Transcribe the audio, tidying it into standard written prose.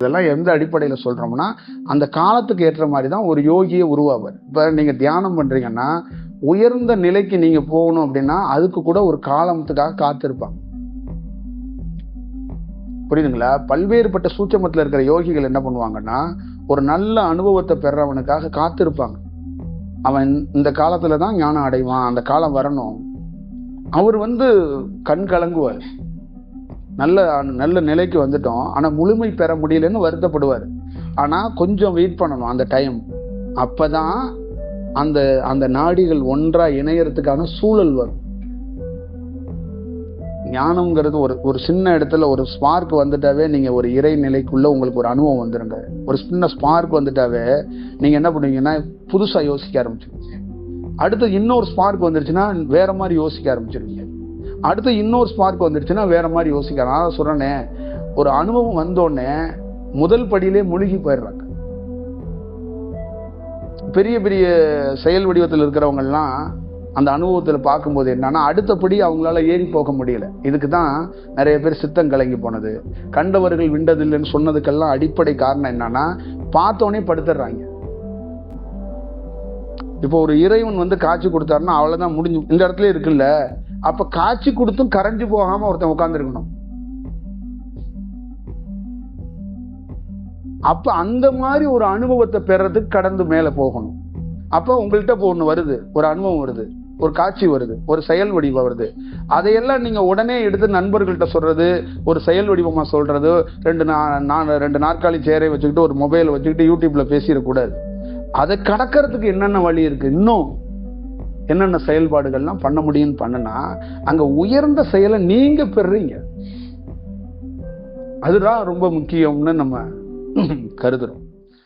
இதெல்லாம் எந்த அடிப்படையில சொல்றோம்னா, அந்த காலத்துக்கு ஏற்ற மாதிரி தான் ஒரு யோகியே உருவாவார். இப்ப நீங்க தியானம் பண்றீங்கன்னா, உயர்ந்த நிலைக்கு நீங்க போகணும் அப்படின்னா அதுக்கு கூட ஒரு காலத்துக்காக காத்திருப்பாங்க. புரியுதுங்களா? பல்வேறுபட்ட சூட்சமத்துல இருக்கிற யோகிகள் என்ன பண்ணுவாங்கன்னா, ஒரு நல்ல அனுபவத்தை பெறவனுக்காக காத்திருப்பாங்க. அவன் இந்த காலத்துல தான் ஞானம் அடைவான், அந்த காலம் வரணும். அவர் கண் கலங்குவார். நல்ல நல்ல நிலைக்கு வந்துட்டோம், ஆனா முழுமை பெற முடியலன்னு வருத்தப்படுவார். ஆனா கொஞ்சம் வெயிட் பண்ணணும் அந்த டைம். அப்பதான் அந்த அந்த நாடிகள் ஒன்றா இணையறதுக்கான சூழல் வரும். ஞானம்ங்கிறது ஒரு சின்ன இடத்துல ஒரு ஸ்பார்க் வந்துட்டாவே நீங்க ஒரு இறை நிலைக்குள்ள உங்களுக்கு ஒரு அனுபவம் வந்துருங்க. ஒரு சின்ன ஸ்பார்க் வந்துட்டாவே நீங்க என்ன பண்ணுவீங்கன்னா புதுசா யோசிக்க ஆரம்பிச்சிருவீங்க. அடுத்து இன்னொரு ஸ்பார்க் வந்துருச்சுன்னா வேற மாதிரி யோசிக்க ஆரம்பிச்சிருவீங்க. அடுத்து இன்னொரு ஸ்பார்க் வந்துருச்சுன்னா வேற மாதிரி யோசிக்க. நான் சொல்றேனே, ஒரு அனுபவம் வந்தோடனே முதல் படியிலே மூழ்கி போயிடுறாங்க. பெரிய பெரிய செயல் வடிவத்தில் இருக்கிறவங்க எல்லாம் அந்த அனுபவத்துல பார்க்கும்போது என்னன்னா அடுத்தபடி அவங்களால ஏறி போக முடியல. இதுக்குதான் நிறைய பேர் சித்தம் கலங்கி போனது, கண்டவர்கள் விண்டதில்லைன்னு சொன்னதுக்கெல்லாம் அடிப்படை காரணம் என்னன்னா பார்த்தோன்னே படுத்துடுறாங்க. இப்போ ஒரு இறைவன் காட்சி கொடுத்தாருன்னா அவ்வளவுதான், முடிஞ்சு இந்த இடத்துல இருக்குல்ல. அப்ப காட்சி கொடுத்தும் கரைஞ்சு போகாம ஒருத்தன் உட்கார்ந்து இருக்கணும். அப்ப அந்த மாதிரி ஒரு அனுபவத்தை பெறதுக்கு கடந்து மேல போகணும். அப்ப உங்கள்கிட்ட ஒண்ணு வருது, ஒரு அனுபவம் வருது, ஒரு காட்சி வருது, ஒரு செயல் வடிவம் வருது. அதையெல்லாம் நீங்க உடனே எடுத்து நண்பர்கள்ட்ட சொல்றது, ஒரு செயல் வடிவமா சொல்றது, ரெண்டு நாற்காலி சேரை வச்சுக்கிட்டு ஒரு மொபைல் வச்சுக்கிட்டு யூடியூப்ல பேசிடக்கூடாது. அதை கடக்கிறதுக்கு என்னென்ன வழி இருக்கு, இன்னும் என்னென்ன செயல்பாடுகள்லாம் பண்ண முடியும்னு பண்ணுனா அங்க உயர்ந்த செயலை நீங்க பெறுறீங்க. அதுதான் ரொம்ப முக்கியம்னு நம்ம கருதுறோம்.